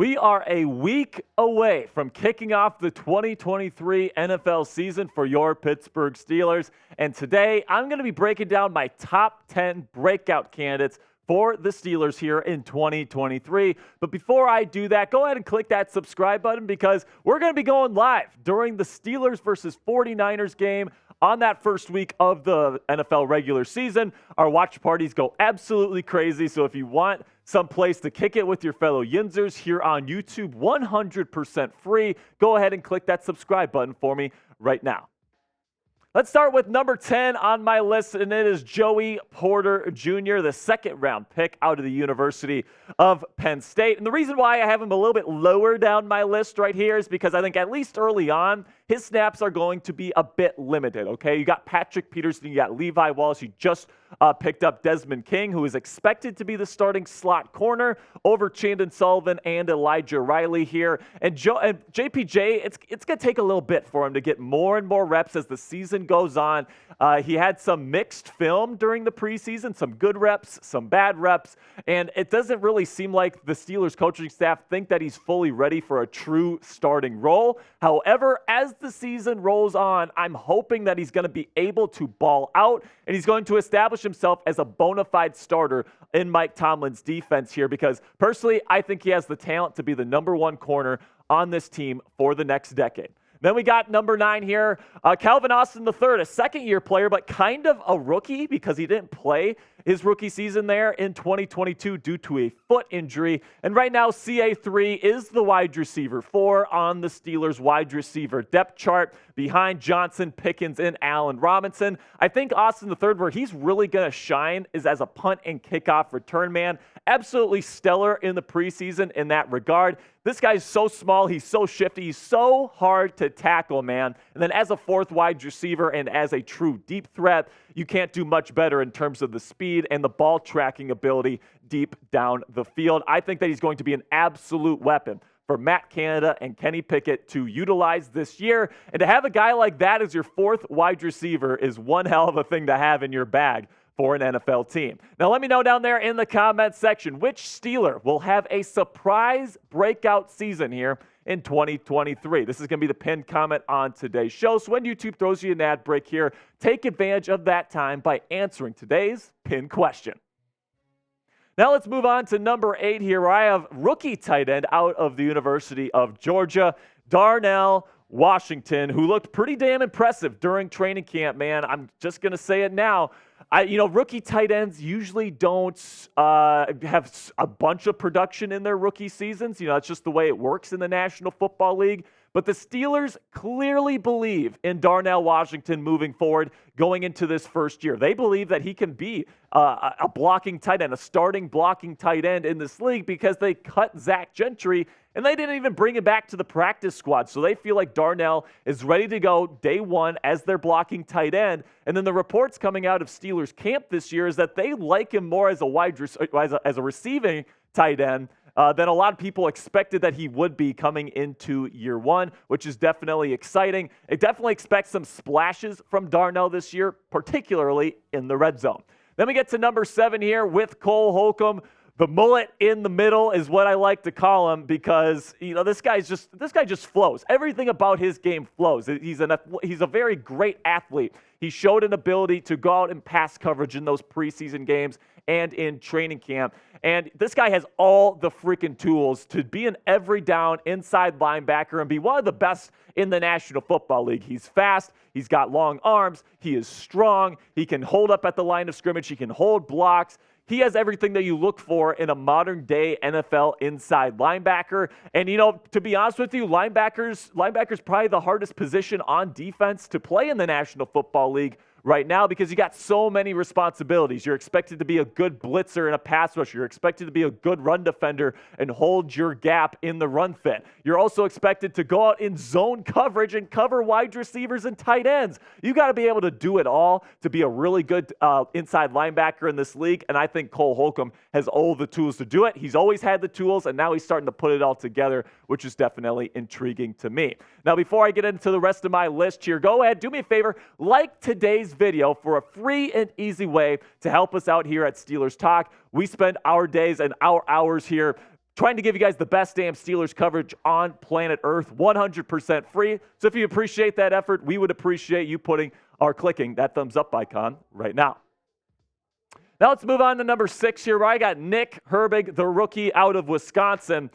We are a week away from kicking off the 2023 NFL season for your Pittsburgh Steelers. And today, I'm going to be breaking down my top 10 breakout candidates for the Steelers here in 2023. But before I do that, go ahead and click that subscribe button because we're going to be going live during the Steelers versus 49ers game on that first week of the NFL regular season. Our watch parties go absolutely crazy. So if you want some place to kick it with your fellow Yinzers here on YouTube, 100% free, go ahead and click that subscribe button for me right now. Let's start with number 10 on my list, and it is Joey Porter Jr., the second-round pick out of the University of Penn State. And the reason why I have him a little bit lower down my list right here is because I think at least early on, his snaps are going to be a bit limited, okay? You got Patrick Peterson, you got Levi Wallace, you just picked up Desmond King, who is expected to be the starting slot corner over Chandon Sullivan and Elijah Riley here. And JPJ, it's going to take a little bit for him to get more and more reps as the season goes on. He had some mixed film during the preseason, some good reps, some bad reps, and it doesn't really seem like the Steelers coaching staff think that he's fully ready for a true starting role. However, as the season rolls on, I'm hoping that he's going to be able to ball out and he's going to establish himself as a bona fide starter in Mike Tomlin's defense here because personally, I think he has the talent to be the number one corner on this team for the next decade. Then we got number 9 here, Calvin Austin III, a second-year player, but kind of a rookie because he didn't play his rookie season there in 2022 due to a foot injury. And right now, CA3 is the wide receiver 4 on the Steelers' wide receiver depth chart behind Johnson, Pickens, and Allen Robinson. I think Austin III, where he's really going to shine, is as a punt and kickoff return man. Absolutely stellar in the preseason in that regard. This guy's so small, he's so shifty, he's so hard to tackle, man. And then as a fourth wide receiver and as a true deep threat, you can't do much better in terms of the speed and the ball tracking ability deep down the field. I think that he's going to be an absolute weapon for Matt Canada and Kenny Pickett to utilize this year. And to have a guy like that as your fourth wide receiver is one hell of a thing to have in your bag for an NFL team. Now, let me know down there in the comment section which Steeler will have a surprise breakout season here in 2023. This is going to be the pinned comment on today's show. So when YouTube throws you an ad break here, take advantage of that time by answering today's pinned question. Now let's move on to number 8 here, where I have rookie tight end out of the University of Georgia, Darnell Washington, who looked pretty damn impressive during training camp, man. I'm just going to say it now. Rookie tight ends usually don't have a bunch of production in their rookie seasons. That's just the way it works in the National Football League. But the Steelers clearly believe in Darnell Washington moving forward going into this first year. They believe that he can be a blocking tight end, a starting blocking tight end in this league because they cut Zach Gentry and they didn't even bring him back to the practice squad. So they feel like Darnell is ready to go day one as their blocking tight end. And then the reports coming out of Steelers camp this year is that they like him more as a receiving tight end than a lot of people expected that he would be coming into year one, which is definitely exciting. It definitely expects some splashes from Darnell this year, particularly in the red zone. Then we get to number 7 here with Cole Holcomb. The mullet in the middle is what I like to call him because, this guy just flows. Everything about his game flows. He's a very great athlete. He showed an ability to go out and pass coverage in those preseason games and in training camp. And this guy has all the freaking tools to be an every down inside linebacker and be one of the best in the National Football League. He's fast. He's got long arms. He is strong. He can hold up at the line of scrimmage. He can hold blocks. He has everything that you look for in a modern-day NFL inside linebacker. And, to be honest with you, linebackers probably the hardest position on defense to play in the National Football League right now because you got so many responsibilities. You're expected to be a good blitzer and a pass rusher. You're expected to be a good run defender and hold your gap in the run fit. You're also expected to go out in zone coverage and cover wide receivers and tight ends. You got to be able to do it all to be a really good inside linebacker in this league, and I think Cole Holcomb has all the tools to do it. He's always had the tools, and now he's starting to put it all together, which is definitely intriguing to me. Now, before I get into the rest of my list here, go ahead, do me a favor, like today's video for a free and easy way to help us out here at Steelers Talk. We spend our days and our hours here trying to give you guys the best damn Steelers coverage on planet Earth, 100% free. So if you appreciate that effort, we would appreciate you putting or clicking that thumbs up icon right now. Now let's move on to number 6 here, where I got Nick Herbig, the rookie out of Wisconsin.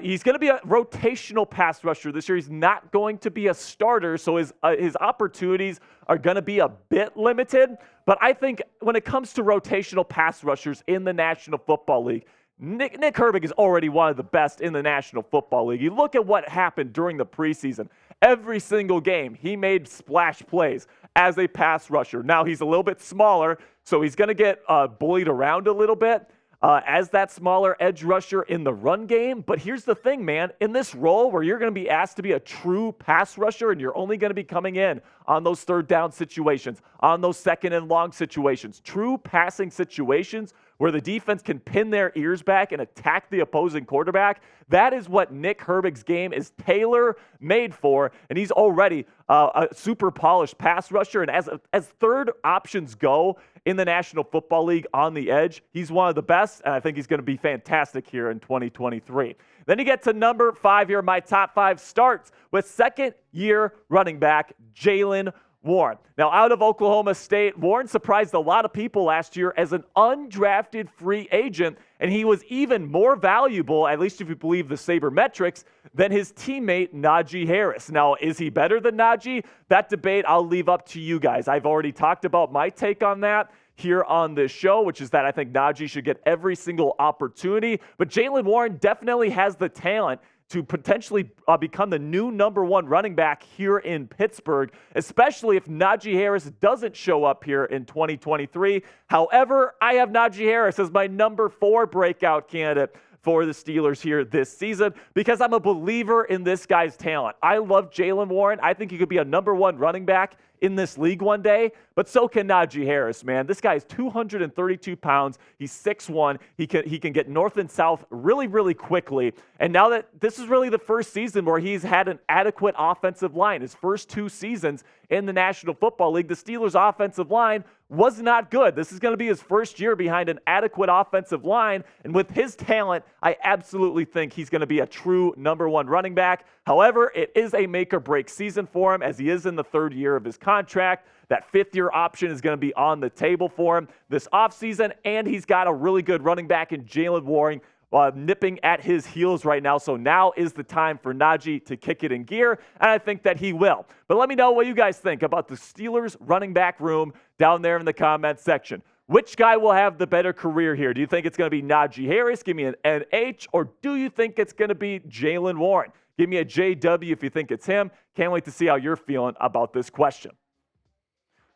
He's going to be a rotational pass rusher this year. He's not going to be a starter, so his opportunities are going to be a bit limited. But I think when it comes to rotational pass rushers in the National Football League, Nick Herbig is already one of the best in the National Football League. You look at what happened during the preseason. Every single game, he made splash plays as a pass rusher. Now, he's a little bit smaller, so he's going to get bullied around a little bit as that smaller edge rusher in the run game. But here's the thing, man. In this role where you're going to be asked to be a true pass rusher and you're only going to be coming in on those third down situations, on those second and long situations, true passing situations where the defense can pin their ears back and attack the opposing quarterback, that is what Nick Herbig's game is tailor-made for, and he's already a super polished pass rusher. And as third options go in the National Football League on the edge, he's one of the best, and I think he's going to be fantastic here in 2023. Then you get to number 5 here. My top 5 starts with second-year running back Jaylen Warren. Now, out of Oklahoma State, Warren surprised a lot of people last year as an undrafted free agent, and he was even more valuable, at least if you believe the sabermetrics, than his teammate Najee Harris. Now, is he better than Najee? That debate I'll leave up to you guys. I've already talked about my take on that here on this show, which is that I think Najee should get every single opportunity, but Jaylen Warren definitely has the talent to potentially become the new number 1 running back here in Pittsburgh, especially if Najee Harris doesn't show up here in 2023. However, I have Najee Harris as my number 4 breakout candidate for the Steelers here this season because I'm a believer in this guy's talent. I love Jaylen Warren. I think he could be a number 1 running back in this league one day, but so can Najee Harris, man. This guy is 232 pounds. He's 6'1". He can get north and south really, really quickly. And now that this is really the first season where he's had an adequate offensive line, his first 2 seasons in the National Football League, the Steelers' offensive line was not good. This is going to be his first year behind an adequate offensive line. And with his talent, I absolutely think he's going to be a true number 1 running back. However, it is a make or break season for him as he is in the 3rd year of his contract. That 5th-year option is going to be on the table for him this offseason, and he's got a really good running back in Jaylen Warren nipping at his heels right now. So now is the time for Najee to kick it in gear, and I think that he will. But let me know what you guys think about the Steelers running back room down there in the comments section. Which guy will have the better career here? Do you think it's going to be Najee Harris? Give me an NH, or do you think it's going to be Jaylen Warren? Give me a JW if you think it's him. Can't wait to see how you're feeling about this question.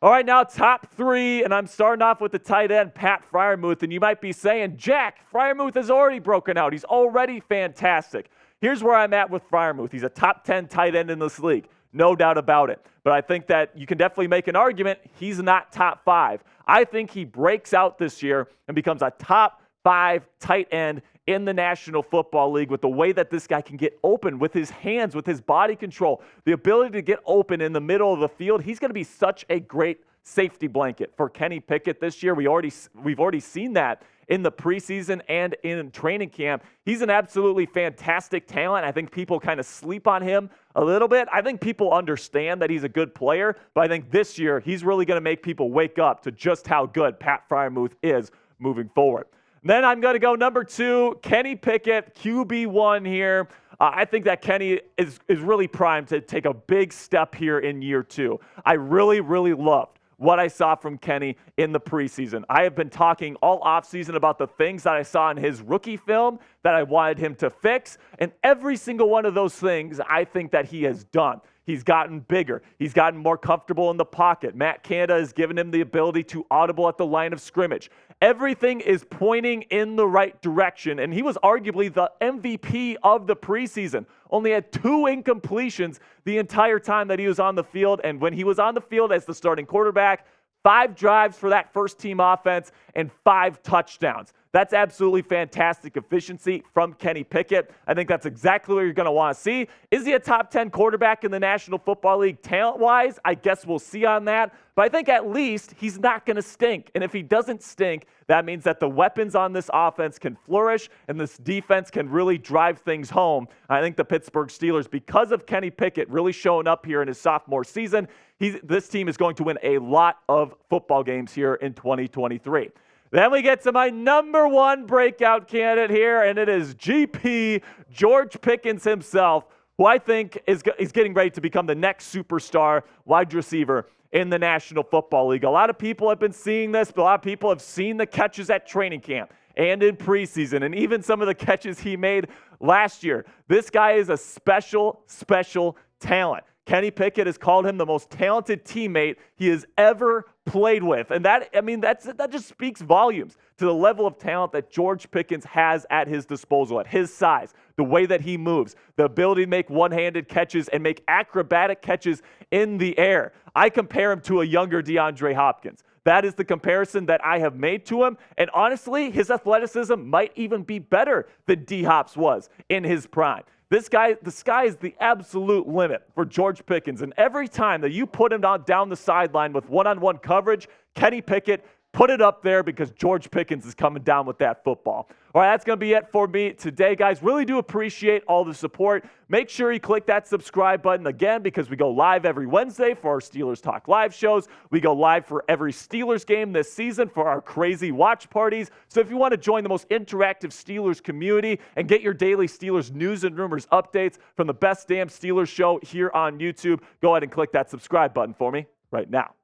All right, now top 3, and I'm starting off with the tight end, Pat Freiermuth, and you might be saying, Jack, Freiermuth has already broken out. He's already fantastic. Here's where I'm at with Freiermuth. He's a top 10 tight end in this league, no doubt about it. But I think that you can definitely make an argument he's not top 5. I think he breaks out this year and becomes a top 5 tight end in the National Football League with the way that this guy can get open with his hands, with his body control, the ability to get open in the middle of the field. He's going to be such a great safety blanket for Kenny Pickett this year. We've already seen that in the preseason and in training camp. He's an absolutely fantastic talent. I think people kind of sleep on him a little bit. I think people understand that he's a good player, but I think this year he's really going to make people wake up to just how good Pat Freiermuth is moving forward. Then I'm going to go number 2, Kenny Pickett, QB1 here. I think that Kenny is really primed to take a big step here in year 2. I really, really loved what I saw from Kenny in the preseason. I have been talking all offseason about the things that I saw in his rookie film that I wanted him to fix, and every single one of those things I think that he has done. He's gotten bigger. He's gotten more comfortable in the pocket. Matt Canada has given him the ability to audible at the line of scrimmage. Everything is pointing in the right direction, and he was arguably the MVP of the preseason. Only had 2 incompletions the entire time that he was on the field, and when he was on the field as the starting quarterback, 5 drives for that first-team offense and 5 touchdowns. That's absolutely fantastic efficiency from Kenny Pickett. I think that's exactly what you're going to want to see. Is he a top 10 quarterback in the National Football League talent-wise? I guess we'll see on that. But I think at least he's not going to stink. And if he doesn't stink, that means that the weapons on this offense can flourish and this defense can really drive things home. I think the Pittsburgh Steelers, because of Kenny Pickett really showing up here in his sophomore season, this team is going to win a lot of football games here in 2023. Then we get to my number one breakout candidate here, and it is GP, George Pickens himself, who I think is getting ready to become the next superstar wide receiver in the National Football League. A lot of people have been seeing this, but a lot of people have seen the catches at training camp and in preseason, and even some of the catches he made last year. This guy is a special, special talent. Kenny Pickett has called him the most talented teammate he has ever played with. And that just speaks volumes to the level of talent that George Pickens has at his disposal, at his size, the way that he moves, the ability to make one-handed catches and make acrobatic catches in the air. I compare him to a younger DeAndre Hopkins. That is the comparison that I have made to him. And honestly, his athleticism might even be better than D-Hops was in his prime. The sky is the absolute limit for George Pickens. And every time that you put him down the sideline with one-on-one coverage, Kenny Pickett, put it up there because George Pickens is coming down with that football. All right, that's going to be it for me today, guys. Really do appreciate all the support. Make sure you click that subscribe button again because we go live every Wednesday for our Steelers Talk Live shows. We go live for every Steelers game this season for our crazy watch parties. So if you want to join the most interactive Steelers community and get your daily Steelers news and rumors updates from the best damn Steelers show here on YouTube, go ahead and click that subscribe button for me right now.